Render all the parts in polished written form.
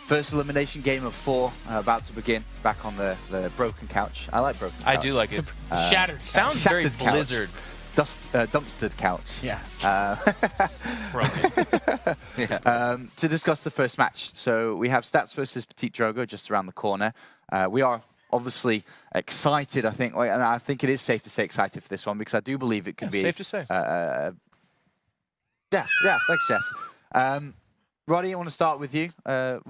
First elimination game of 4 about to begin. Back on the broken couch. I like broken couch. I do like it. Shattered. Sounds very Shattered couch. Blizzard. Dumpstered couch. Yeah. Broken. Yeah. To discuss the first match. So we have Stats versus PtitDrogo just around the corner. We are obviously excited, I think, and I think it is safe to say excited for this one because I do believe it could be safe to say. Yeah, thanks, Jeff. Roddy, I want to start with you.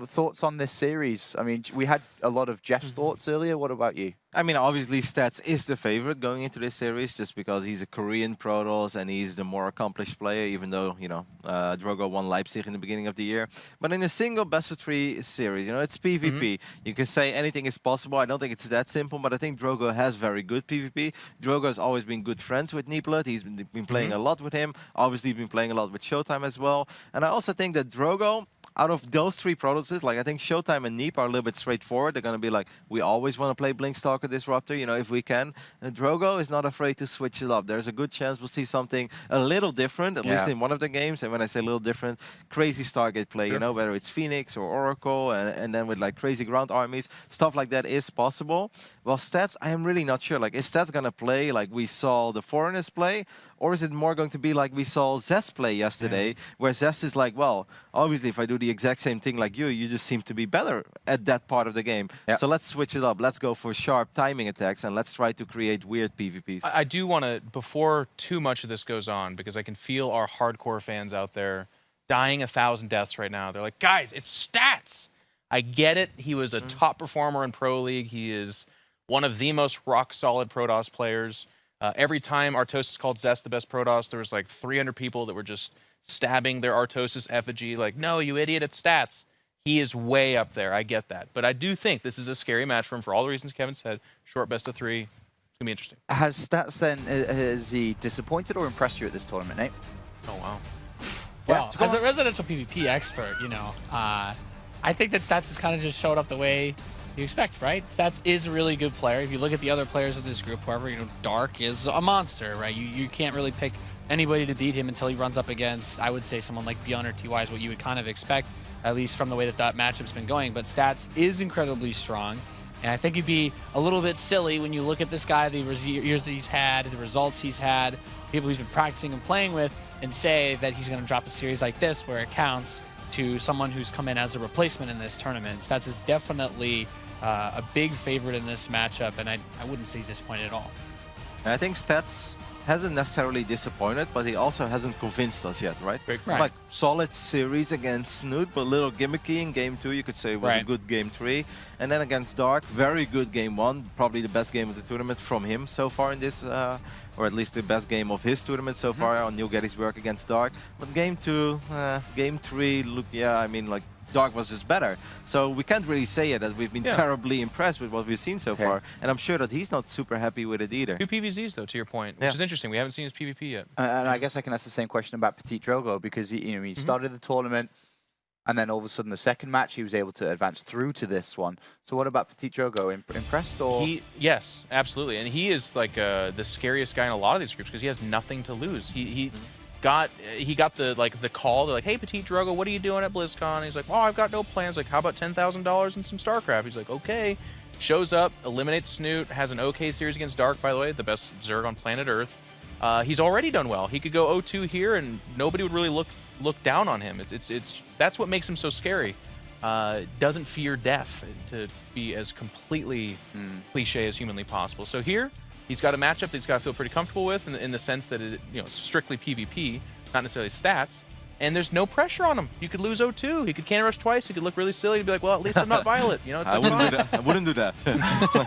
Thoughts on this series? I mean, we had a lot of Jeff's thoughts earlier. What about you? I mean, obviously, Stats is the favorite going into this series just because he's a Korean Protoss and he's the more accomplished player, even though, you know, Drogo won Leipzig in the beginning of the year. But in a single best-of-3 series, you know, it's PvP. You can say anything is possible. I don't think it's that simple, but I think Drogo has very good PvP. Drogo has always been good friends with Niblet. He's been playing a lot with him. Obviously, been playing a lot with Showtime as well. And I also think that Drogo, out of those 3 Protosses, like I think Showtime and Neep are a little bit straightforward. They're going to be like, we always want to play Blinkstalker Disruptor, you know, if we can. And Drogo is not afraid to switch it up. There's a good chance we'll see something a little different, at least in one of the games. And when I say a little different, crazy Stargate play, you know, whether it's Phoenix or Oracle, and then with like crazy ground armies, stuff like that is possible. Well, Stats, I am really not sure. Like, is Stats going to play like we saw the Foreigners play? Or is it more going to be like we saw Zest play yesterday, where Zest is like, well, obviously if I do the exact same thing like you just seem to be better at that part of the game. So let's switch it up. Let's go for sharp timing attacks and let's try to create weird PvPs. I do want to, before too much of this goes on, because I can feel our hardcore fans out there dying 1,000 deaths right now. They're like, guys, it's Stats. I get it. He was a top performer in Pro League. He is one of the most rock-solid Protoss players. Every time Artosis called Zest the best Protoss, there was like 300 people that were just stabbing their Artosis effigy like, no, you idiot, it's Stats. He is way up there. I get that. But I do think this is a scary match for him for all the reasons Kevin said. Short best of 3. It's going to be interesting. Has Stats then, has he disappointed or impressed you at this tournament, Nate? Oh, wow. Well, as a residential PvP expert, you know, I think that Stats has kind of just showed up the way you expect, right? Stats is a really good player. If you look at the other players in this group, however, you know, Dark is a monster, right? You can't really pick anybody to beat him until he runs up against, I would say, someone like Beyond or TY is what you would kind of expect, at least from the way that matchup's been going. But Stats is incredibly strong, and I think it'd be a little bit silly when you look at this guy, the years that he's had, the results he's had, people he's been practicing and playing with, and say that he's going to drop a series like this where it counts to someone who's come in as a replacement in this tournament. Stats is definitely a big favorite in this matchup, and I wouldn't say he's disappointed at all. I think Stats hasn't necessarily disappointed, but he also hasn't convinced us yet, right? Like, solid series against Snoot, but a little gimmicky in game 2, you could say it was a good game 3. And then against Dark, very good game 1, probably the best game of the tournament from him so far in this, or at least the best game of his tournament so far on New Gettysburg against Dark. But game 2, game 3, look, I mean, like, Dark was just better. So we can't really say it that we've been terribly impressed with what we've seen so far. And I'm sure that he's not super happy with it either. 2 PVZs, though, to your point, which is interesting. We haven't seen his PvP yet. And I guess I can ask the same question about PtitDrogo because he started the tournament, and then all of a sudden the second match he was able to advance through to this one. So what about PtitDrogo? Impressed or? Yes, absolutely. And he is like the scariest guy in a lot of these groups because he has nothing to lose. He got the call. They're like, hey, PtitDrogo, what are you doing at BlizzCon? And he's like, oh, I've got no plans. Like, how about $10,000 and some StarCraft? He's like, okay. Shows up, eliminates Snoot, has an okay series against Dark, by the way, the best Zerg on planet Earth. He's already done well. He could go 0-2 here, and nobody would really look down on him. That's what makes him so scary. Doesn't fear death, to be as completely cliche as humanly possible. So here, he's got a matchup that he's got to feel pretty comfortable with in the sense that it's strictly PvP, not necessarily Stats. And there's no pressure on him. You could lose 0-2. He could can rush twice. He could look really silly. He'd be like, well, at least I'm not Violet. You know, it's I wouldn't do that.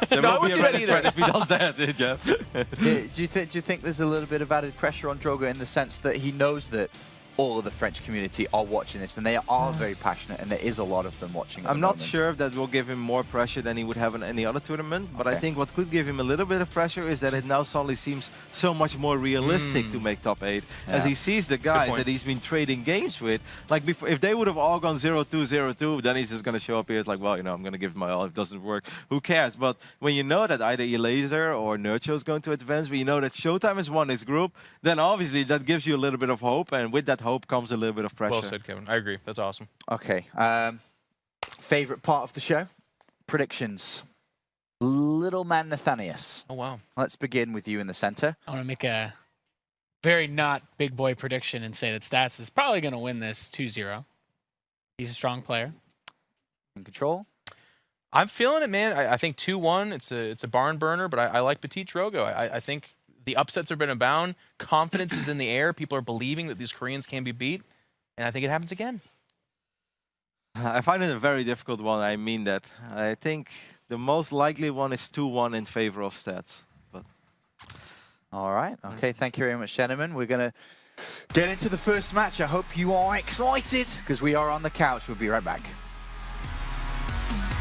There will be a Reddit thread if he does that, Jeff. Do you think there's a little bit of added pressure on Drogo in the sense that he knows that all of the French community are watching this, and they are very passionate, and there is a lot of them watching. I'm not sure if that will give him more pressure than he would have in any other tournament, but I think what could give him a little bit of pressure is that it now suddenly seems so much more realistic to make top 8, as he sees the guys that he's been trading games with. Like before, if they would have all gone 0-2, 0-2, then he's just going to show up here. It's like, well, you know, I'm going to give my all. If it doesn't work, who cares? But when you know that either Elaser or Nurcho is going to advance, when you know that Showtime has won this group, then obviously that gives you a little bit of hope, and with that hope comes a little bit of pressure. Well said, Kevin. I agree. That's awesome. Okay. favorite part of the show, predictions. Little man Nathanius. Oh, wow. Let's begin with you in the center. I want to make a very not big boy prediction and say that Stats is probably going to win this 2-0. He's a strong player. In control. I'm feeling it, man. I think 2-1. It's a barn burner, but I like PtitDrogo. I think the upsets are been abound. Confidence is in the air. People are believing that these Koreans can be beat, and I think it happens again. I find it a very difficult one. I mean that. I think the most likely one is 2-1 in favor of Stats. But All right. Okay, thank you very much, gentlemen. We're going to get into the first match. I hope you are excited, because we are on the couch. We'll be right back.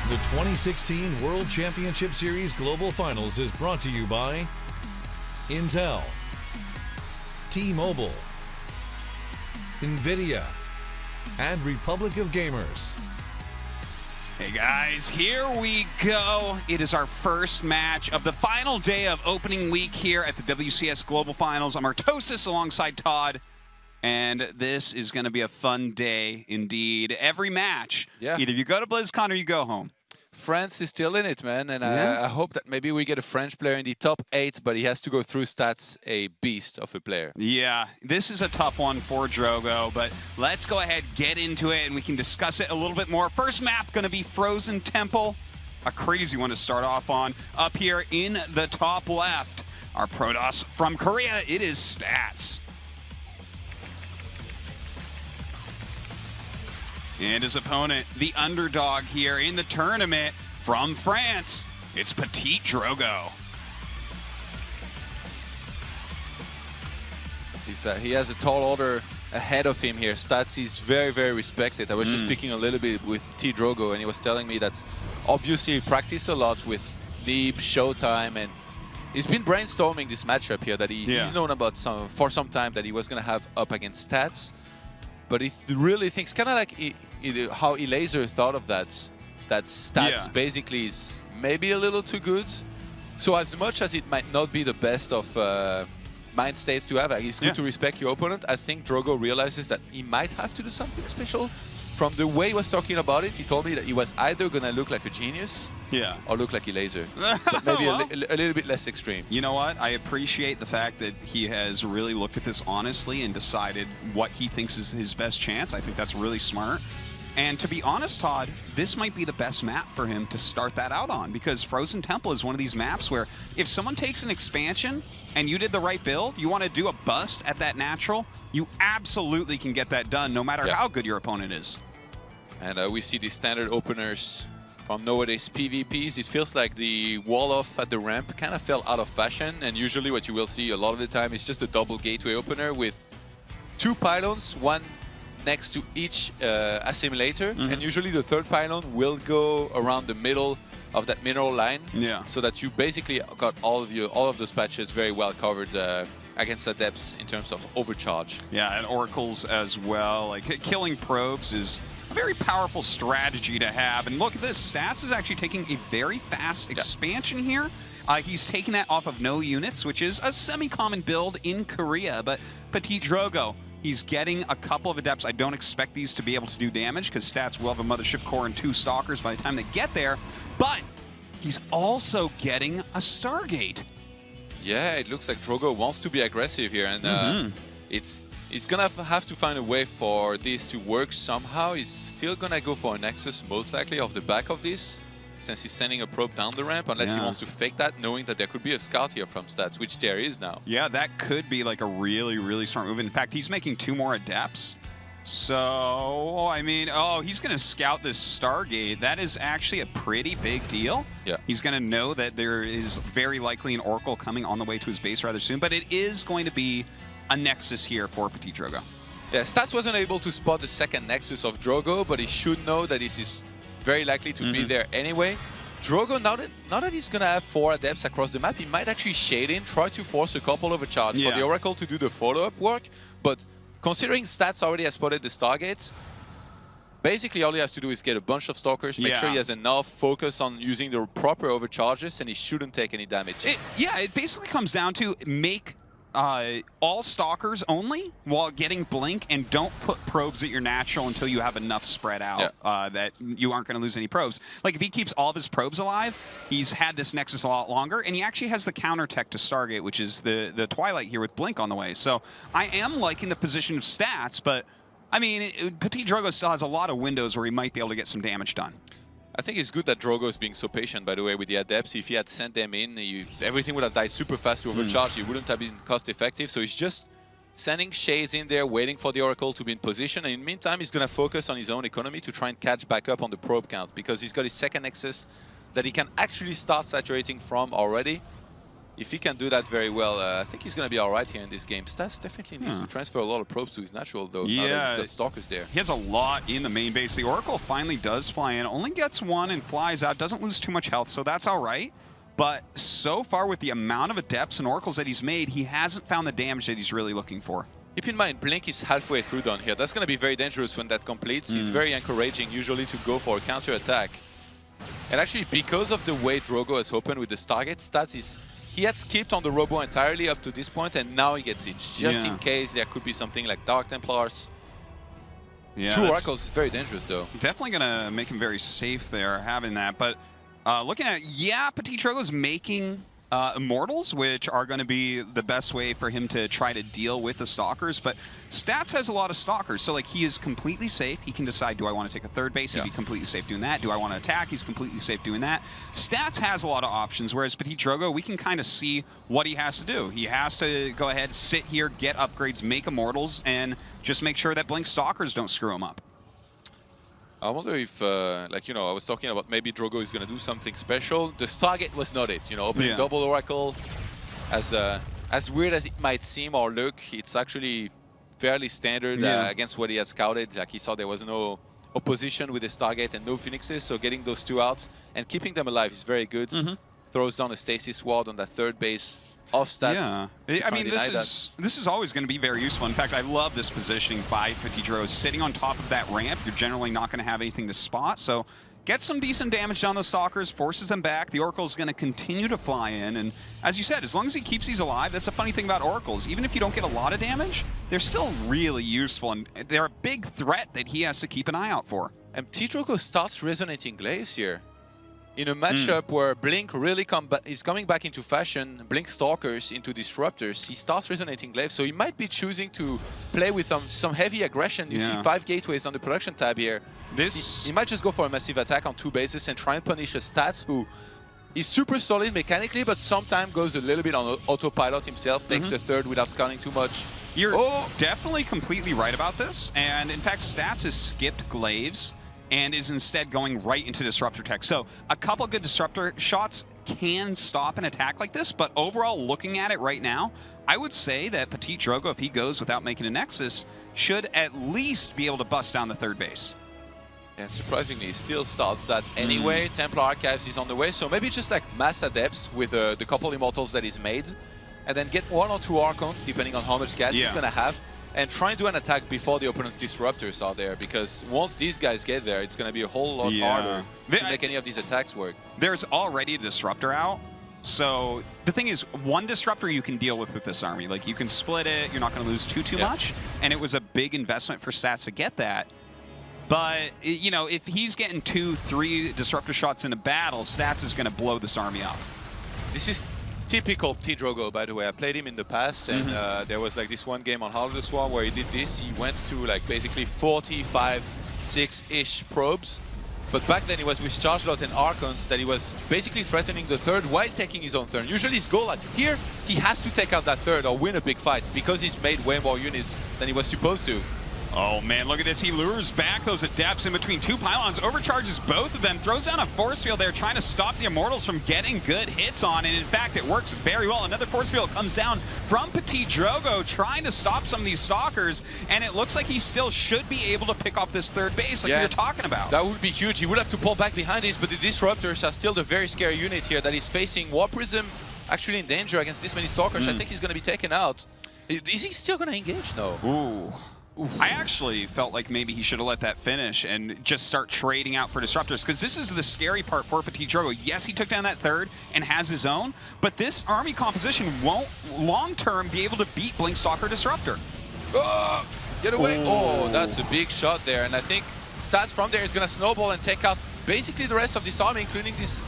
The 2016 World Championship Series Global Finals is brought to you by Intel, T-Mobile, NVIDIA, and Republic of Gamers. Hey guys, here we go. It is our first match of the final day of opening week here at the WCS Global Finals. I'm Artosis alongside Todd, and this is going to be a fun day indeed. Every match, either you go to BlizzCon or you go home. France is still in it, man, and Yeah. I hope that maybe we get a French player in the top 8, but he has to go through Stats, a beast of a player. Yeah, this is a tough one for Drogo, but let's go ahead, get into it, and we can discuss it a little bit more. First map going to be Frozen Temple, a crazy one to start off on. Up here in the top left, our Protoss from Korea, it is Stats. And his opponent, the underdog here in the tournament from France, it's PtitDrogo. He has a tall order ahead of him here. Stats is very, very respected. I was just speaking a little bit with PtitDrogo, and he was telling me that obviously he practiced a lot with Deep, Showtime, and he's been brainstorming this matchup here that he's known about for some time that he was going to have up against Stats. But he really thinks, kind of like how Elaser thought of that Stats basically is maybe a little too good. So as much as it might not be the best of mind states to have, it's good to respect your opponent. I think Drogo realizes that he might have to do something special. From the way he was talking about it, he told me that he was either going to look like a genius or look like Elaser. But maybe a little bit less extreme. You know what? I appreciate the fact that he has really looked at this honestly and decided what he thinks is his best chance. I think that's really smart. And to be honest, Todd, this might be the best map for him to start that out on, because Frozen Temple is one of these maps where if someone takes an expansion and you did the right build, you want to do a bust at that natural, you absolutely can get that done no matter how good your opponent is. And we see the standard openers from nowadays PvPs. It feels like the wall-off at the ramp kind of fell out of fashion, and usually what you will see a lot of the time is just a double gateway opener with 2 pylons, one next to each assimilator, and usually the 3rd pylon will go around the middle of that mineral line, so that you basically got all of those patches very well covered against Adepts in terms of overcharge. Yeah, and Oracles as well. Like, killing probes is a very powerful strategy to have. And look at this, Stats is actually taking a very fast expansion here. He's taking that off of no units, which is a semi-common build in Korea. But PtitDrogo, he's getting a couple of Adepts. I don't expect these to be able to do damage, because Stats will have a Mothership Core and 2 Stalkers by the time they get there. But he's also getting a Stargate. Yeah, it looks like Drogo wants to be aggressive here, and he's gonna have to find a way for this to work somehow. He's still gonna go for a Nexus, most likely, off the back of this, since he's sending a probe down the ramp, unless he wants to fake that, knowing that there could be a scout here from Stats, which there is now. Yeah, that could be like a really, really smart move. In fact, he's making 2 more Adepts. So, I mean, he's going to scout this Stargate. That is actually a pretty big deal. Yeah. He's going to know that there is very likely an Oracle coming on the way to his base rather soon, but it is going to be a Nexus here for PtitDrogo. Yeah, Stats wasn't able to spot the second Nexus of Drogo, but he should know that this is very likely to be there anyway. Drogo, now that he's going to have 4 Adepts across the map, he might actually shade in, try to force a couple of a charge for the Oracle to do the follow-up work, but considering Stats already has spotted the Stargates, basically all he has to do is get a bunch of Stalkers, make sure he has enough focus on using the proper overcharges, and he shouldn't take any damage. It basically comes down to make all stalkers only while getting blink, and don't put probes at your natural until you have enough spread out that you aren't going to lose any probes. Like if he keeps all of his probes alive, he's had this Nexus a lot longer, and he actually has the counter tech to Stargate, which is the Twilight here with blink on the way. So I am liking the position of stats, but I mean, PtitDrogo still has a lot of windows where he might be able to get some damage done. I think it's good that Drogo is being so patient, by the way, with the Adepts. If he had sent them in, everything would have died super fast to overcharge. It wouldn't have been cost effective. So he's just sending Shades in there, waiting for the Oracle to be in position. And in the meantime, he's going to focus on his own economy to try and catch back up on the probe count, because he's got his second Nexus that he can actually start saturating from already. If he can do that very well, I think he's going to be all right here in this game. Stats definitely needs to transfer a lot of probes to his natural, though. Yeah, now that he's got Stalkers there. He has a lot in the main base. The Oracle finally does fly in, only gets one and flies out, doesn't lose too much health, so that's all right. But so far, with the amount of Adepts and Oracles that he's made, he hasn't found the damage that he's really looking for. Keep in mind, Blink is halfway through down here. That's going to be very dangerous when that completes. It's very encouraging usually to go for a counter-attack. And actually, because of the way Drogo has opened with the Stargate stats, he had skipped on the Robo entirely up to this point, and now he gets it, just in case there could be something like Dark Templars. Yeah, 2 Oracles is very dangerous, though. Definitely going to make him very safe there, having that. But looking at, PtitDrogo is making Immortals, which are going to be the best way for him to try to deal with the Stalkers. But Stats has a lot of Stalkers, so like he is completely safe. He can decide, do I want to take a third base? He'd be completely safe doing that. Do I want to attack? He's completely safe doing that. Stats has a lot of options, whereas PtitDrogo, we can kind of see what he has to do. He has to go ahead, sit here, get upgrades, make Immortals, and just make sure that Blink Stalkers don't screw him up. I wonder if, like, I was talking about maybe Drogo is going to do something special. The Stargate was not it, opening double Oracle. As weird as it might seem or look, it's actually fairly standard against what he had scouted. Like, he saw there was no opposition with the Stargate and no Phoenixes, so getting those 2 outs and keeping them alive is very good. Throws down a Stasis Ward on that third base. Off stats. Yeah, I mean, this is always going to be very useful. In fact, I love this positioning by PtitDrogo. Sitting on top of that ramp, you're generally not going to have anything to spot. So get some decent damage down those Stalkers, forces them back. The Oracle is going to continue to fly in. And as you said, as long as he keeps these alive, that's a funny thing about Oracles. Even if you don't get a lot of damage, they're still really useful. And they're a big threat that he has to keep an eye out for. And PtitDrogo starts resonating Glaives here. In a matchup where Blink really is coming back into fashion, Blink Stalkers into Disruptors, he starts resonating Glaive, so he might be choosing to play with some heavy aggression. You see 5 gateways on the production tab here. He might just go for a massive attack on 2 bases and try and punish a Stats who is super solid mechanically, but sometimes goes a little bit on autopilot himself, takes a third without scouting too much. You're definitely completely right about this, and in fact, Stats has skipped Glaives and is instead going right into Disruptor Tech. So a couple good Disruptor shots can stop an attack like this, but overall, looking at it right now, I would say that PtitDrogo, if he goes without making a Nexus, should at least be able to bust down the third base. And surprisingly, he still starts that anyway. Templar Archives is on the way, so maybe just like mass Adepts with the couple Immortals that he's made, and then get 1 or 2 Archons, depending on how much gas he's going to have. And try and do an attack before the opponent's Disruptors are there, because once these guys get there, it's going to be a whole lot harder to make any of these attacks work. There's already a Disruptor out, so the thing is, 1 Disruptor you can deal with this army. Like, you can split it, you're not going to lose too much, and it was a big investment for Stats to get that. But, if he's getting 2, 3 Disruptor shots in a battle, Stats is going to blow this army up. This is typical PtitDrogo, by the way. I played him in the past, and there was like this one game on Heart of the Swarm where he did this. He went to like basically 45, 6-ish probes. But back then he was with Chargelot and Archons that he was basically threatening the third while taking his own turn. Usually his goal, here, he has to take out that third or win a big fight because he's made way more units than he was supposed to. Oh man, look at this. He lures back those Adepts in between 2 pylons, overcharges both of them, throws down a force field there, trying to stop the Immortals from getting good hits on, and in fact, it works very well. Another force field comes down from PtitDrogo, trying to stop some of these Stalkers, and it looks like he still should be able to pick off this third base like we were talking about. That would be huge. He would have to pull back behind this, but the Disruptors are still the very scary unit here that is facing War Prism actually in danger against this many Stalkers. I think he's going to be taken out. Is he still going to engage? No. Ooh. I actually felt like maybe he should have let that finish and just start trading out for disruptors, because this is the scary part for PtitDrogo. Yes, he took down that third and has his own, but this army composition won't long-term be able to beat Blinkstalker Disruptor. Oh, get away. Oh, that's a big shot there. And I think Stats from there is going to snowball and take out basically the rest of this army, including these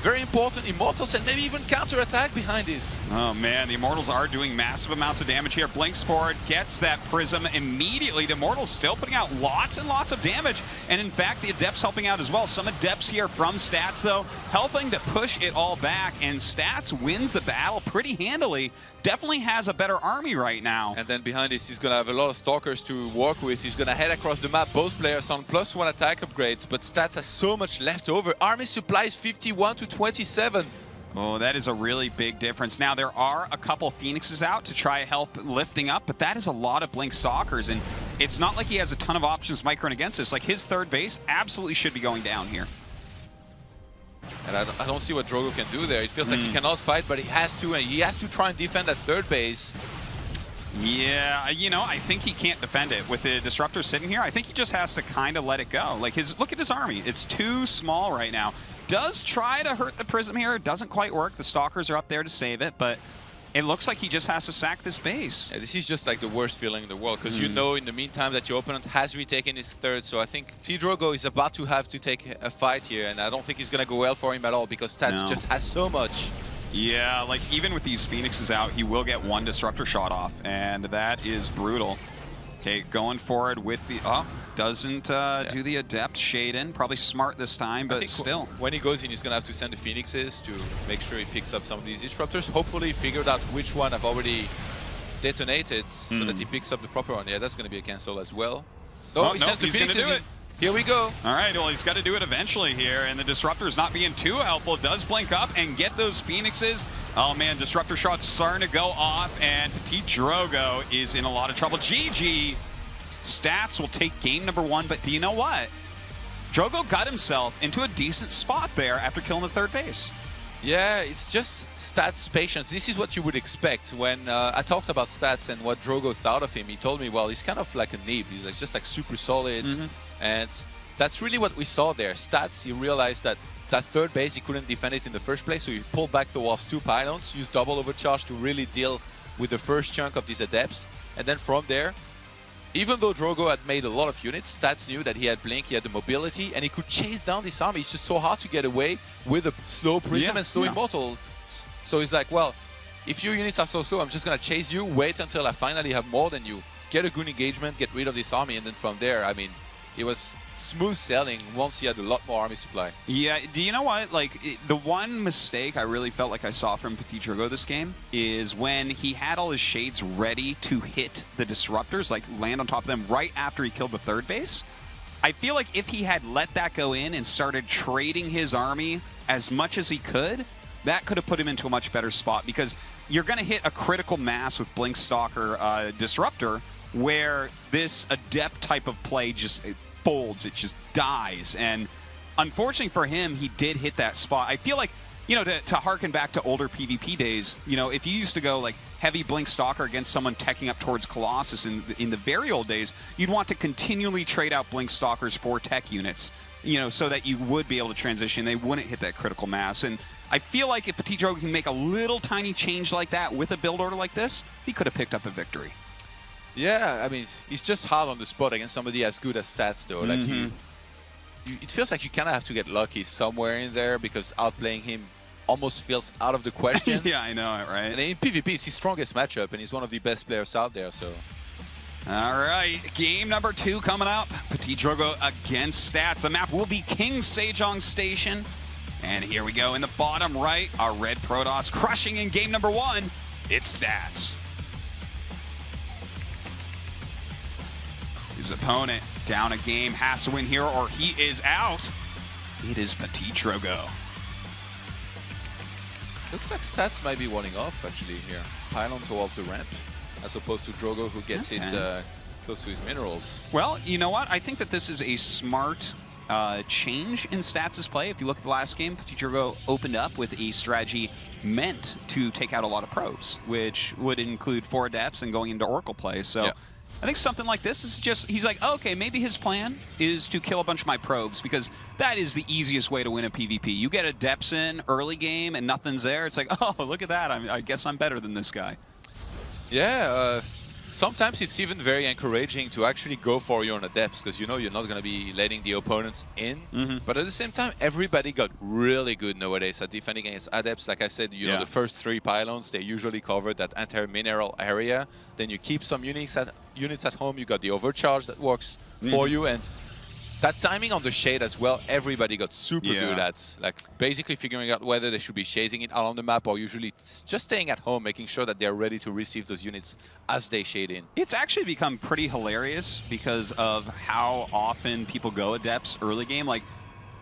very important Immortals, and maybe even counter-attack behind this. Oh man, the Immortals are doing massive amounts of damage here. Blinks forward, gets that Prism immediately. The Immortals still putting out lots and lots of damage, and in fact the Adepts helping out as well. Some Adepts here from Stats though, helping to push it all back, and Stats wins the battle pretty handily. Definitely has a better army right now. And then behind this, he's going to have a lot of Stalkers to work with. He's going to head across the map, both players on +1 attack upgrades, but Stats has so much left over. Army supplies 51 to 27. Oh, that is a really big difference. Now, there are a couple Phoenixes out to try help lifting up, but that is a lot of Blink Stalkers, and it's not like he has a ton of options microing against this. Like, his third base absolutely should be going down here. And I don't see what Drogo can do there. It feels like he cannot fight, but he has to, and he has to try and defend that third base. Yeah, you know, I think he can't defend it. With the Disruptor sitting here, I think he just has to kind of let it go. Like, look at his army. It's too small right now. Does try to hurt the Prism here. Doesn't quite work. The Stalkers are up there to save it, but it looks like he just has to sack this base. Yeah, this is just like the worst feeling in the world, because you know in the meantime that your opponent has retaken his third, so I think PtitDrogo is about to have to take a fight here, and I don't think it's going to go well for him at all, because Stats just has so much. Yeah, like even with these Phoenixes out, he will get one Disruptor shot off, and that is brutal. Okay, going forward with the... Oh, doesn't do the Adept shade in. Probably smart this time, but still. When he goes in, he's going to have to send the Phoenixes to make sure he picks up some of these Disruptors. Hopefully figured out which one have already detonated so that he picks up the proper one. Yeah, that's going to be a cancel as well. No, he sends the Phoenixes in. Here we go. All right, well, he's got to do it eventually here, and the Disruptor's not being too helpful. Does blink up and get those Phoenixes. Oh, man, Disruptor shots starting to go off, and PtitDrogo is in a lot of trouble. GG. Stats will take game number 1, but do you know what? Drogo got himself into a decent spot there after killing the third base. Yeah, it's just Stats' patience. This is what you would expect. When I talked about Stats and what Drogo thought of him, he told me, well, he's kind of like a Neeb. He's like, just like super solid. And that's really what we saw there. Stats, he realized that that third base, he couldn't defend it in the first place, so he pulled back towards 2 pylons, used double overcharge to really deal with the first chunk of these Adepts. And then from there, even though Drogo had made a lot of units, Stats knew that he had Blink, he had the mobility, and he could chase down this army. It's just so hard to get away with a slow Prism and slow Immortal. So he's like, well, if your units are so slow, I'm just going to chase you, wait until I finally have more than you, get a good engagement, get rid of this army, and then from there, I mean, it was smooth sailing once he had a lot more army supply. Yeah, do you know what? Like, the one mistake I really felt like I saw from PtitDrogo this game is when he had all his shades ready to hit the Disruptors, like land on top of them right after he killed the third base. I feel like if he had let that go in and started trading his army as much as he could, that could have put him into a much better spot, because you're going to hit a critical mass with Blinkstalker Disruptor where this Adept type of play just folds, it just dies. And unfortunately for him, he did hit that spot. I feel like, you know, to harken back to older PvP days, you know, if you used to go like heavy Blink Stalker against someone teching up towards Colossus in the very old days, you'd want to continually trade out Blink Stalkers for tech units, you know, so that you would be able to transition. They wouldn't hit that critical mass. And I feel like if PtitDrogo can make a little tiny change like that with a build order like this, he could have picked up a victory. Yeah, I mean, he's just hard on the spot against somebody as good as Stats, though. Like it feels like you kind of have to get lucky somewhere in there, because outplaying him almost feels out of the question. Yeah, I know it, right? And in PvP, it's his strongest matchup, and he's one of the best players out there, so... All right, game number 2 coming up. PtitDrogo against Stats. The map will be King Sejong Station. And here we go in the bottom right, our red Protoss crushing in game number 1. It's Stats. His opponent down a game, has to win here or he is out. It is PtitDrogo. Looks like Stats might be wanting off actually here. Pylon towards the ramp, as opposed to Drogo, who gets it close to his minerals. Well, you know what? I think that this is a smart change in Stats' play. If you look at the last game, PtitDrogo opened up with a strategy meant to take out a lot of probes, which would include 4 Adepts and going into Oracle play. So I think something like this is just, he's like, okay, maybe his plan is to kill a bunch of my probes because that is the easiest way to win a PvP. You get Adepts in early game and nothing's there. It's like, oh, look at that. I guess I'm better than this guy. Yeah, sometimes it's even very encouraging to actually go for your own Adepts because you know you're not going to be letting the opponents in. But at the same time, everybody got really good nowadays at defending against Adepts. Like I said, you know, the first 3 pylons, they usually cover that entire mineral area. Then you keep some units at home. You got the overcharge that works for you. And that timing on the shade as well, everybody got super good at, like basically figuring out whether they should be shading it out on the map or usually just staying at home, making sure that they're ready to receive those units as they shade in. It's actually become pretty hilarious because of how often people go Adepts early game. Like,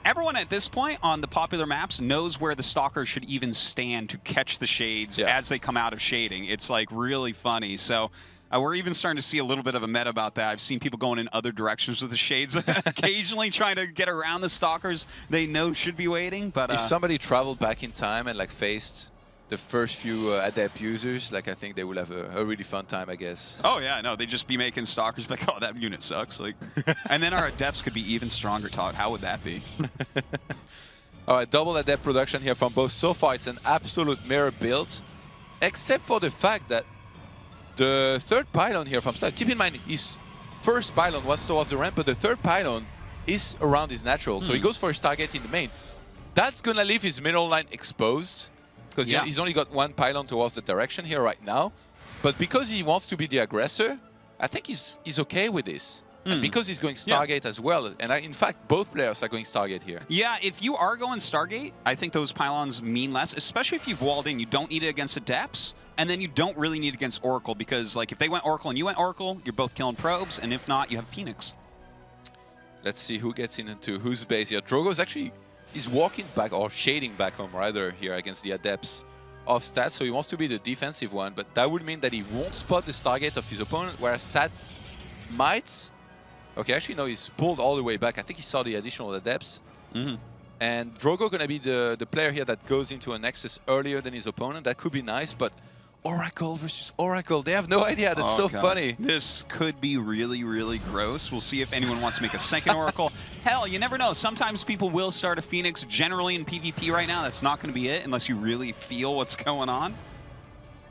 everyone at this point on the popular maps knows where the Stalkers should even stand to catch the shades as they come out of shading. It's like really funny. So we're even starting to see a little bit of a meta about that. I've seen people going in other directions with the shades, occasionally trying to get around the Stalkers they know should be waiting. But if somebody traveled back in time and like faced the first few Adept users, like I think they would have a really fun time, I guess. Oh yeah, no, they'd just be making Stalkers like, oh, that unit sucks. Like, and then our Adepts could be even stronger, Todd. How would that be? All right, double Adept production here from both. So far, it's an absolute mirror build, except for the fact that the third pylon here from Stat, keep in mind, his first pylon was towards the ramp, but the third pylon is around his natural. So he goes for his target in the main. That's going to leave his middle line exposed, because he's only got 1 pylon towards the direction here right now. But because he wants to be the aggressor, I think he's okay with this. And because he's going Stargate as well, and in fact, both players are going Stargate here. Yeah, if you are going Stargate, I think those pylons mean less, especially if you've walled in. You don't need it against Adepts, and then you don't really need it against Oracle, because like if they went Oracle and you went Oracle, you're both killing probes, and if not, you have Phoenix. Let's see who gets into whose base here. Drogo's actually, he's walking back, or shading back home rather, here against the Adepts of Stats, so he wants to be the defensive one, but that would mean that he won't spot the Stargate of his opponent, whereas Stats might. Okay, actually, no, he's pulled all the way back. I think he saw the additional Adepts. And Drogo going to be the player here that goes into a Nexus earlier than his opponent. That could be nice, but Oracle versus Oracle, they have no idea. That's so funny. This could be really, really gross. We'll see if anyone wants to make a second Oracle. Hell, you never know. Sometimes people will start a Phoenix. Generally in PvP right now, that's not going to be it unless you really feel what's going on.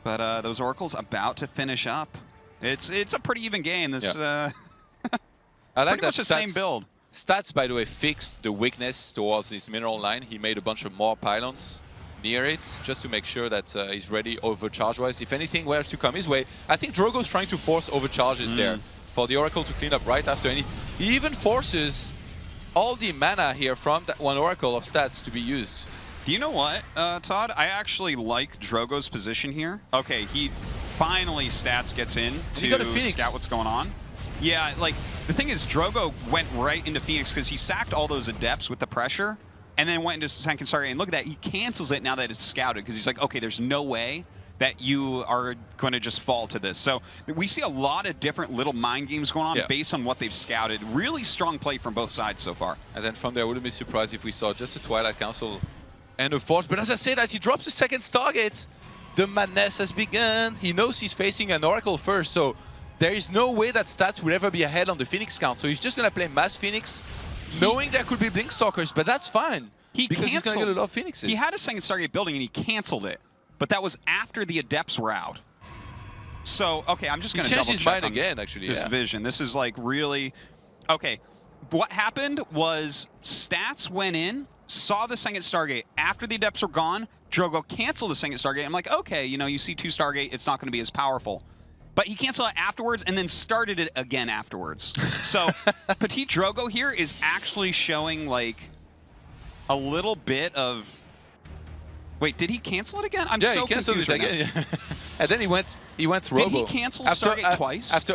But those Oracles about to finish up. It's a pretty even game. This I like pretty much the same build. Stats, by the way, fixed the weakness towards his mineral line. He made a bunch of more pylons near it, just to make sure that he's ready overcharge-wise. If anything were to come his way, I think Drogo's trying to force overcharges there for the Oracle to clean up right after. And he even forces all the mana here from that 1 Oracle of Stats to be used. Do you know what, Todd? I actually like Drogo's position here. Okay, he finally Stats gets in to scout what's going on. Yeah, like, the thing is, Drogo went right into Phoenix because he sacked all those Adepts with the pressure and then went into Second Stargate. And look at that, he cancels it now that it's scouted because he's like, okay, there's no way that you are going to just fall to this. So we see a lot of different little mind games going on based on what they've scouted. Really strong play from both sides so far. And then from there, I wouldn't be surprised if we saw just a Twilight Council and a Force. But as I said, that he drops the second Stargate. The madness has begun. He knows he's facing an Oracle first, so there is no way that Stats will ever be ahead on the Phoenix count. So he's just going to play Mass Phoenix, knowing there could be Blink Stalkers, but that's fine. Because he's going to get a lot of Phoenixes. He had a second Stargate building and he canceled it, but that was after the Adepts were out. So, okay, I'm just going to double check his mind again, actually. This vision. This is like really... Okay, what happened was Stats went in, saw the second Stargate. After the Adepts were gone, Drogo canceled the second Stargate. I'm like, okay, you know, you see 2 Stargate, it's not going to be as powerful. But he canceled it afterwards and then started it again afterwards. So PtitDrogo here is actually showing like a little bit of... Wait, did he cancel it again? I'm so confused right now. And then he went Robo. Did he cancel Stargate twice? After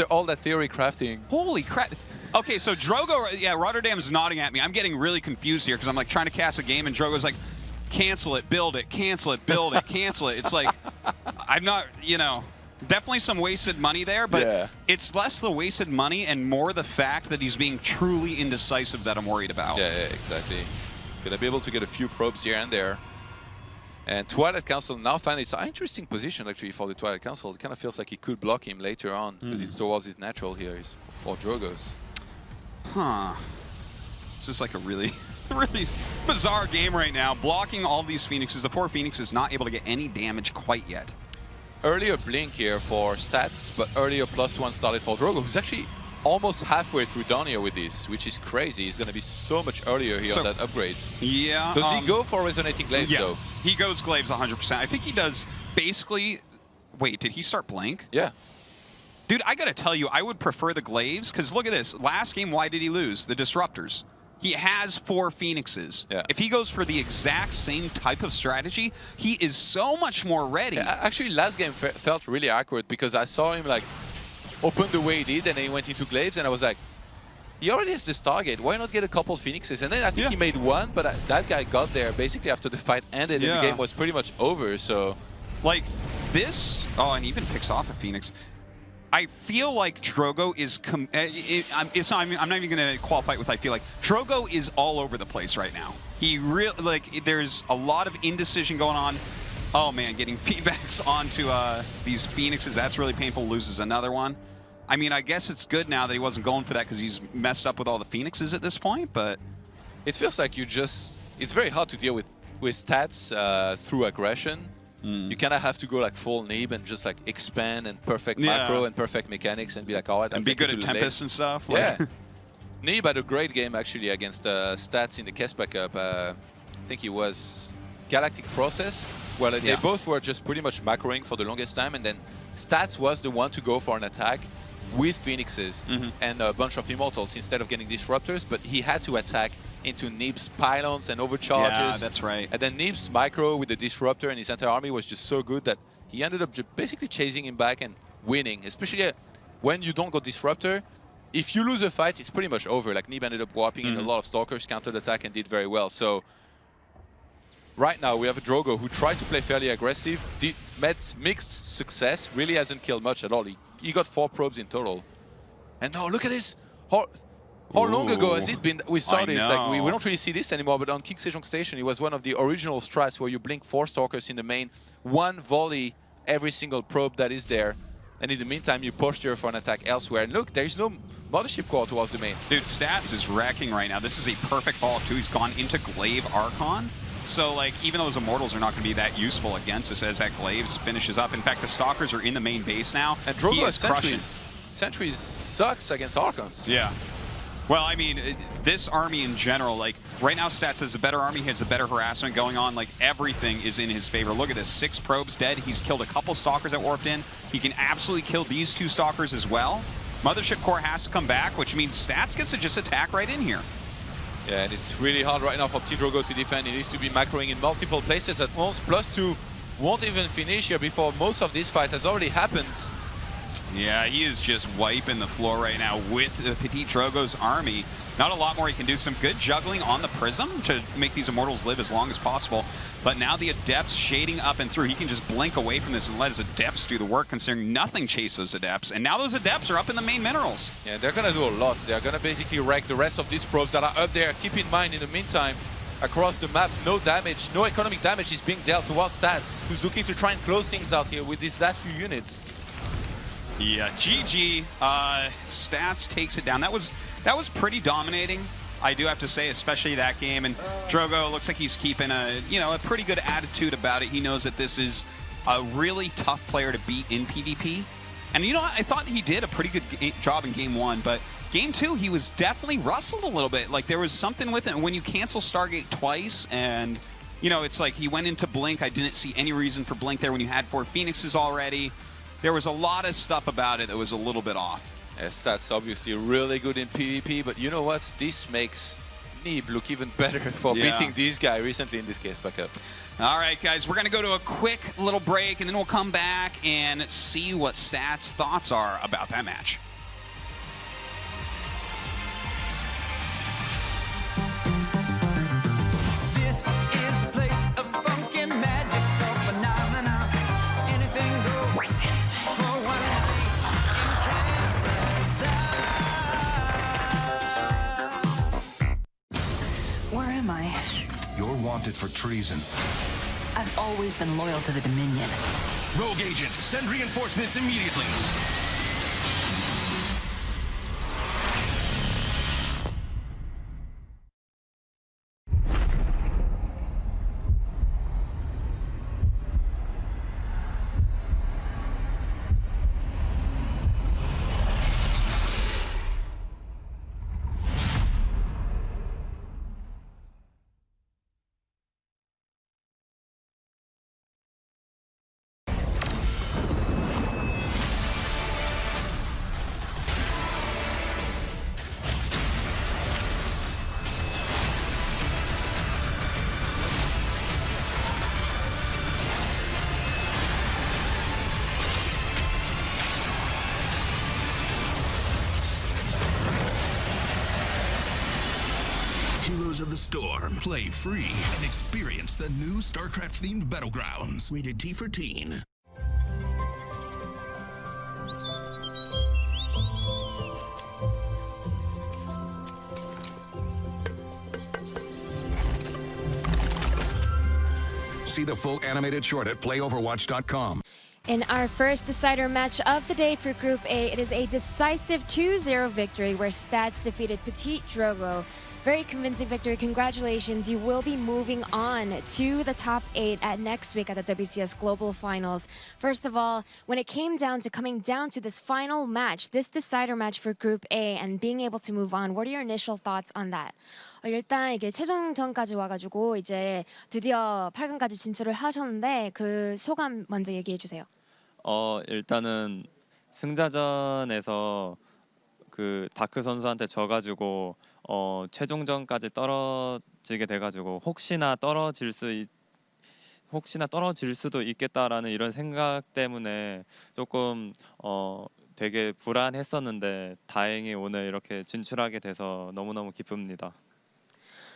all that theory crafting. Holy crap. Okay, so Drogo, yeah, Rotterdam's nodding at me. I'm getting really confused here because I'm like trying to cast a game and Drogo's like, cancel it, build it, cancel it, build it, cancel it. It's like, I'm not, you know... Definitely some wasted money there, but it's less the wasted money and more the fact that he's being truly indecisive that I'm worried about. Yeah, exactly. Gonna be able to get a few probes here and there. And Twilight Council now finally, it's an interesting position actually for the Twilight Council. It kind of feels like he could block him later on because it's towards his natural here for Drogos. Huh. This is like a really, really bizarre game right now. Blocking all these Phoenixes. The 4 Phoenixes not able to get any damage quite yet. Earlier blink here for stats, but earlier +1 started for Drogo, who's actually almost halfway through done here with this, which is crazy. He's going to be so much earlier here on that upgrade. Yeah. Does he go for Resonating Glaives though? He goes Glaives 100%. I think he does basically... Wait, did he start Blank? Yeah. Dude, I got to tell you, I would prefer the Glaives, because look at this. Last game, why did he lose? The Disruptors. He has 4 Phoenixes. Yeah. If he goes for the exact same type of strategy, he is so much more ready. Yeah, actually, last game felt really awkward because I saw him like open the way he did and then he went into Glaives and I was like, he already has this target. Why not get a couple Phoenixes? And then I think he made one, but that guy got there basically after the fight ended and the game was pretty much over, so... Like, this... Oh, and he even picks off a Phoenix. I feel like Drogo is... I'm not even going to qualify it with I feel like. Drogo is all over the place right now. He really... Like, there's a lot of indecision going on. Oh, man, getting feedbacks onto these Phoenixes, that's really painful. Loses another one. I mean, I guess it's good now that he wasn't going for that because he's messed up with all the Phoenixes at this point, but... It feels like you just... It's very hard to deal with stats through aggression. You kind of have to go like full Nib and just like expand and perfect macro and perfect mechanics and be like, all right, and be good at Tempest and stuff. Like. Yeah. Nib had a great game actually against Stats in the Kespa Cup. I think it was Galactic Process. Well, they both were just pretty much macroing for the longest time, and then Stats was the one to go for an attack with Phoenixes and a bunch of Immortals instead of getting Disruptors, but he had to attack into Nib's pylons and overcharges. Yeah, that's right. And then Nib's micro with the Disruptor and his entire army was just so good that he ended up basically chasing him back and winning, especially when you don't go Disruptor. If you lose a fight, it's pretty much over. Like Nib ended up warping in a lot of Stalkers, countered attack, and did very well. So right now we have a Drogo who tried to play fairly aggressive, met mixed success, really hasn't killed much at all. He got 4 probes in total. And now look at this. How long ago has it been? We saw this. Like we don't really see this anymore, but on Kick Sejong Station, it was one of the original strats where you blink 4 Stalkers in the main, 1 volley every single probe that is there. And in the meantime, you posture for an attack elsewhere. And look, there's no Mothership Core towards the main. Dude, Stats is wrecking right now. This is a perfect ball too. He's gone into Glaive Archon. So, like, even though those Immortals are not going to be that useful against us as that Glaives finishes up. In fact, the Stalkers are in the main base now. And Drogo has Sentries. Sentries sucks against Archons. Yeah. Well, I mean, this army in general, like, right now Stats has a better army, he has a better harassment going on, like, everything is in his favor. Look at this, 6 probes dead, he's killed a couple Stalkers that warped in, he can absolutely kill these 2 Stalkers as well. Mothership Core has to come back, which means Stats gets to just attack right in here. Yeah, and it's really hard right now for PtitDrogo to defend. He needs to be macroing in multiple places at once. +2 won't even finish here before most of this fight has already happened. Yeah, he is just wiping the floor right now with PtitDrogo's army. Not a lot more he can do. Some good juggling on the Prism to make these Immortals live as long as possible. But now the Adepts shading up and through. He can just blink away from this and let his Adepts do the work, considering nothing chase those Adepts. And now those Adepts are up in the main minerals. Yeah, they're going to do a lot. They're going to basically wreck the rest of these probes that are up there. Keep in mind, in the meantime, across the map, no damage, no economic damage is being dealt towards Stats, who's looking to try and close things out here with these last few units. Yeah, GG. Stats takes it down. That was pretty dominating, I do have to say, especially that game. And Drogo looks like he's keeping a pretty good attitude about it. He knows that this is a really tough player to beat in PvP. And you know what? I thought he did a pretty good job in game 1, but game 2 he was definitely rustled a little bit. Like there was something with it. And when you cancel Stargate twice, and it's like he went into Blink. I didn't see any reason for Blink there when you had 4 Phoenixes already. There was a lot of stuff about it that was a little bit off. Yeah, Stats obviously really good in PvP, but you know what? This makes Nib look even better for beating this guy recently in this case back up. All right, guys, we're going to go to a quick little break, and then we'll come back and see what Stats' thoughts are about that match. You're wanted for treason. I've always been loyal to the Dominion. Rogue Agent, send reinforcements immediately. Heroes of the Storm. Play free and experience the new StarCraft-themed battlegrounds. Rated T for Teen. See the full animated short at playoverwatch.com. In our first decider match of the day for Group A, it is a decisive 2-0 victory where Stats defeated PtitDrogo. Very convincing victory. Congratulations. You will be moving on to the top 8 at next week at the WCS Global Finals. First of all, when it came down to coming down to this final match, this decider match for Group A and being able to move on, what are your initial thoughts on that? 일단 이게 최종전까지 와가지고 이제 드디어 8강까지 진출을 하셨는데 그 소감 먼저 얘기해 주세요. 일단은 승자전에서 그 다크 선수한테 져가지고 최종전까지 떨어지게 돼가지고 혹시나 떨어질 수도 있겠다라는 이런 생각 때문에 조금 되게 불안했었는데 다행히 오늘 이렇게 진출하게 돼서 너무너무 기쁩니다.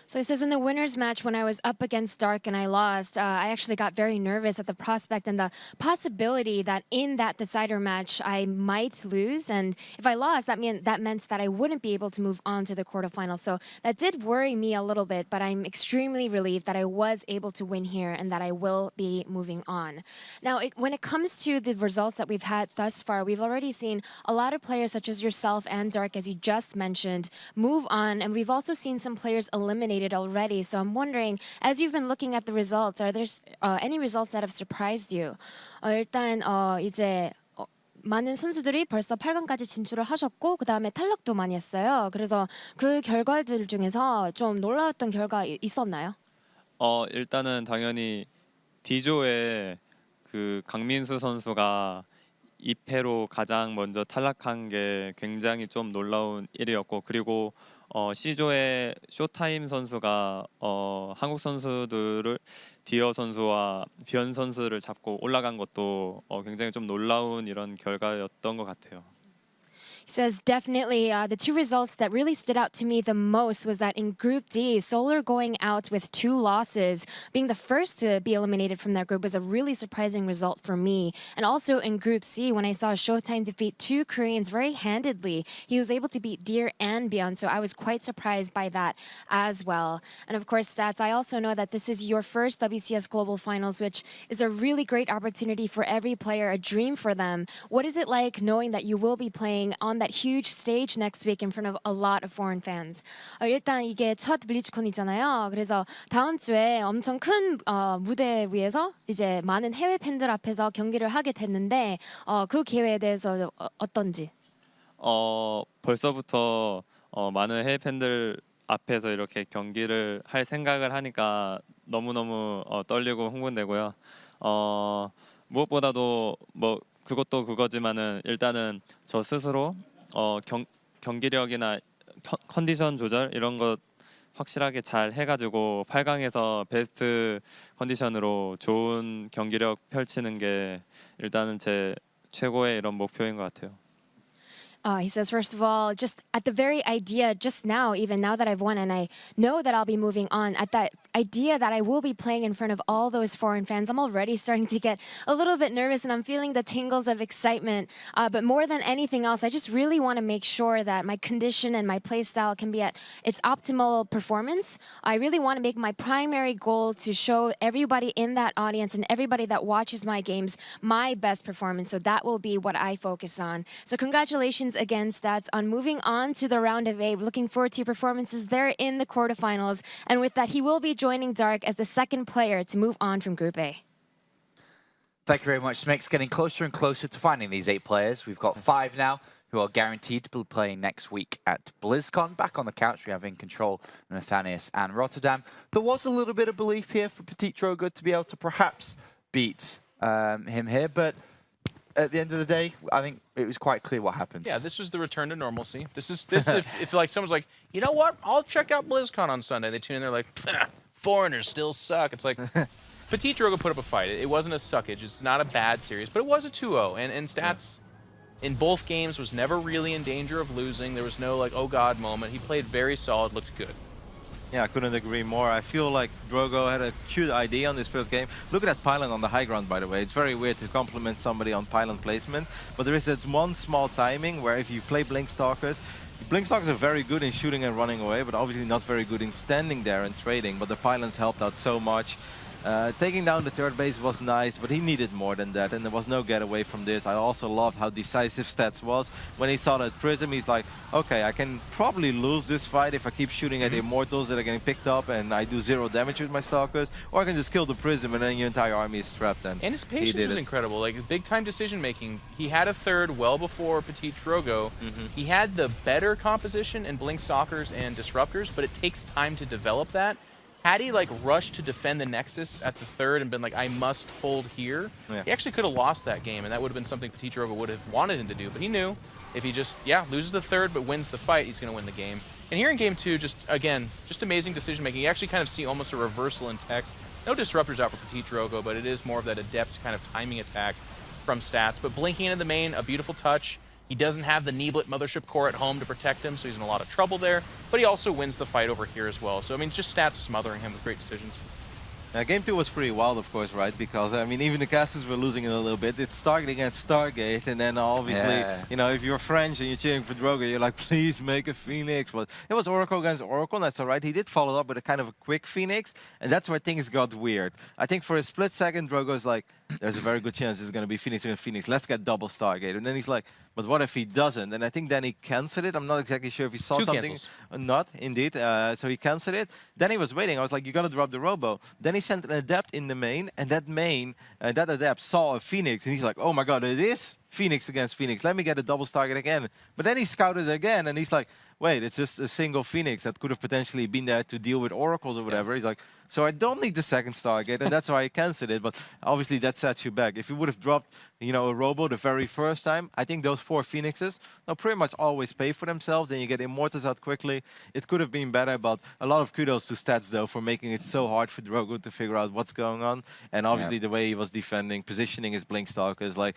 So it says in the winner's match, when I was up against Dark and I lost, I actually got very nervous at the prospect and the possibility that in that decider match I might lose. And if I lost, that meant that I wouldn't be able to move on to the quarterfinals. So that did worry me a little bit, but I'm extremely relieved that I was able to win here and that I will be moving on. Now, when it comes to the results that we've had thus far, we've already seen a lot of players such as yourself and Dark, as you just mentioned, move on. And we've also seen some players eliminated already. So I'm wondering, as you've been looking at the results, are there any results that have surprised you? 일단 이제 많은 선수들이 벌써 8강까지 진출을 하셨고 그 다음에 탈락도 많이 했어요. 그래서 그 결과들 중에서 좀 놀라웠던 결과 있었나요? 일단은 당연히 D조에 그 강민수 선수가 2패로 가장 먼저 탈락한 게 굉장히 좀 놀라운 일이었고, 그리고 C조의 쇼타임 선수가 한국 선수들을 디어 선수와 변 선수를 잡고 올라간 것도 굉장히 좀 놀라운 이런 결과였던 것 같아요. He says definitely the two results that really stood out to me the most was that in Group D, Solar going out with 2 losses, being the first to be eliminated from that group was a really surprising result for me. And also in Group C, when I saw Showtime defeat 2 Koreans very handedly, he was able to beat Deer and Beyond, so I was quite surprised by that as well. And of course, Stats, I also know that this is your first WCS Global Finals, which is a really great opportunity for every player, a dream for them. What is it like knowing that you will be playing on that huge stage next week in front of a lot of foreign fans? 일단 이게 첫 블리츠콘이잖아요. 그래서 다음 주에 엄청 큰 무대 위에서 이제 많은 해외 팬들 앞에서 경기를 하게 됐는데 그 기회에 대해서 어떤지? 벌써부터 많은 해외 팬들 앞에서 이렇게 경기를 할 생각을 하니까 너무너무 떨리고 흥분되고요. 무엇보다도 뭐 그것도 그거지만은 일단은 저 스스로 경기력이나 컨디션 조절 이런 것 확실하게 잘 해가지고 8강에서 베스트 컨디션으로 좋은 경기력 펼치는 게 일단은 제 최고의 이런 목표인 것 같아요. He says, first of all, just at the very idea, just now, even now that I've won and I know that I'll be moving on, at that idea that I will be playing in front of all those foreign fans, I'm already starting to get a little bit nervous and I'm feeling the tingles of excitement. But more than anything else, I just really want to make sure that my condition and my play style can be at its optimal performance. I really want to make my primary goal to show everybody in that audience and everybody that watches my games my best performance. So that will be what I focus on. So congratulations again, Stats, on moving on to the round of 8. Looking forward to your performances there in the quarterfinals. And with that, he will be joining Dark as the second player to move on from Group A. Thank you very much, Smix. Getting closer and closer to finding these 8 players. We've got 5 now who are guaranteed to be playing next week at BlizzCon. Back on the couch, we have In Control, Nathanius, and Rotterdam. There was a little bit of belief here for PtitDrogo to be able to perhaps beat him here, but at the end of the day, I think it was quite clear what happened. Yeah, this was the return to normalcy. This if like someone's like, you know what, I'll check out BlizzCon on Sunday. They tune in, they're like, foreigners still suck. It's like, PtitDrogo put up a fight. It wasn't a suckage. It's not a bad series, but it was a 2-0. And Stats in both games was never really in danger of losing. There was no like, oh god moment. He played very solid, looked good. Yeah, I couldn't agree more. I feel like Drogo had a cute idea on this first game. Look at that pylon on the high ground, by the way. It's very weird to compliment somebody on pylon placement, but there is that one small timing where if you play Blinkstalkers are very good in shooting and running away, but obviously not very good in standing there and trading, but the pylons helped out so much. Taking down the third base was nice, but he needed more than that, and there was no getaway from this. I also loved how decisive Stats was. When he saw that Prism, he's like, okay, I can probably lose this fight if I keep shooting at Immortals that are getting picked up and I do 0 damage with my Stalkers, or I can just kill the Prism and then your entire army is trapped. And his patience was incredible. Like, big-time decision-making. He had a third well before PtitDrogo. He had the better composition in Blinkstalkers and Disruptors, but it takes time to develop that. Had he like rushed to defend the Nexus at the third and been like, I must hold here, he actually could have lost that game, and that would have been something PtitDrogo would have wanted him to do. But he knew if he just, loses the third but wins the fight, he's going to win the game. And here in game 2, just amazing decision making. You actually kind of see almost a reversal in text. No Disruptors out for PtitDrogo, but it is more of that adept kind of timing attack from Stats. But blinking into the main, a beautiful touch. He doesn't have the Neeblit Mothership Core at home to protect him, so he's in a lot of trouble there. But he also wins the fight over here as well. So, I mean, just Stats smothering him with great decisions. Game 2 was pretty wild, of course, right? Because, I mean, even the casters were losing it a little bit. It's Stargate against Stargate, and then obviously, you know, if you're French and you're cheering for Drogo, you're like, please make a Phoenix. But it was Oracle against Oracle, and that's all right. He did follow up with a kind of a quick Phoenix, and that's where things got weird. I think for a split second, Drogo's like, there's a very good chance it's going to be Phoenix against Phoenix. Let's get double Stargate. And then he's like, but what if he doesn't? And I think then he cancelled it. I'm not exactly sure if he saw something or not, indeed. So he cancelled it. Then he was waiting. I was like, you got to drop the Robo. Then he sent an Adept in the main, and that that Adept saw a Phoenix, and he's like, oh my god, it is Phoenix against Phoenix. Let me get a double Stargate again. But then he scouted again, and he's like, wait, it's just a single Phoenix that could have potentially been there to deal with Oracles or whatever. He's like, so I don't need the second Stargate, and that's why I cancelled it. But obviously that sets you back. If you would have dropped, you know, a Robo the very first time, I think those 4 Phoenixes, they'll pretty much always pay for themselves. Then you get Immortals out quickly. It could have been better, but a lot of kudos to Stats, though, for making it so hard for Drogo to figure out what's going on. And obviously the way he was defending, positioning his Blinkstalkers, like,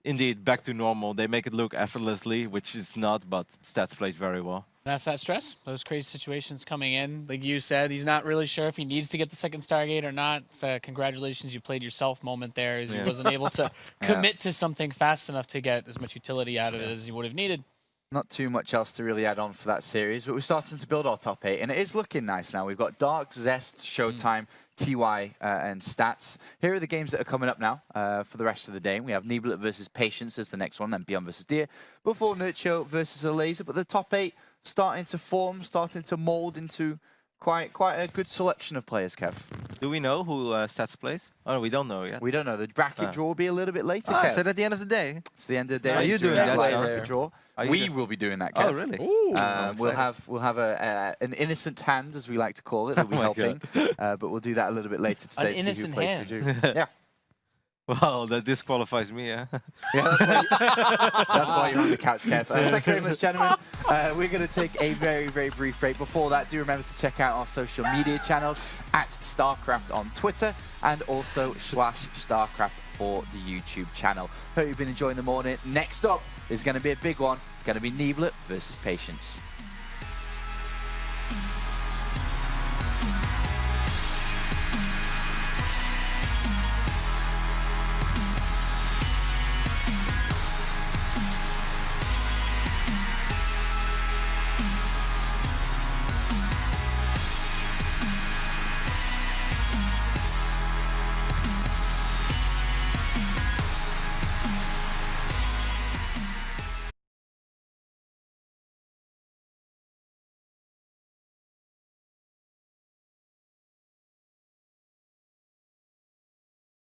indeed, back to normal. They make it look effortlessly, which is not, but Stats played very well. That's that stress, those crazy situations coming in. Like you said, he's not really sure if he needs to get the second Stargate or not. So congratulations, you played yourself moment there, as he wasn't able to commit to something fast enough to get as much utility out of it as he would have needed. Not too much else to really add on for that series, but we're starting to build our top 8, and it is looking nice now. We've got Dark, Zest, Showtime, TY, and Stats. Here are the games that are coming up now for the rest of the day. We have Neeblit versus Patience as the next one, then Beyond versus Deer, before Nurture versus a Laser. But the top 8 starting to form, starting to mold into quite a good selection of players, Kev. Do we know who Stats plays? Oh, no, we don't know yet. We don't know. The bracket draw will be a little bit later, Kev. Kev. So at the end of the day? It's the end of the day. Are you doing that? Bracket draw. We will be doing that, Kev. Oh, really? We'll have an innocent hand, as we like to call it, that will be helping. But we'll do that a little bit later today to see who plays who. Yeah. Well, that disqualifies me, yeah. Yeah, that's why you're on the couch, Kev. Thank you very much, gentlemen. We're going to take a very, very brief break. Before that, do remember to check out our social media channels at StarCraft on Twitter and also /StarCraft for the YouTube channel. Hope you've been enjoying the morning. Next up is going to be a big one. It's going to be Niebler versus Patience.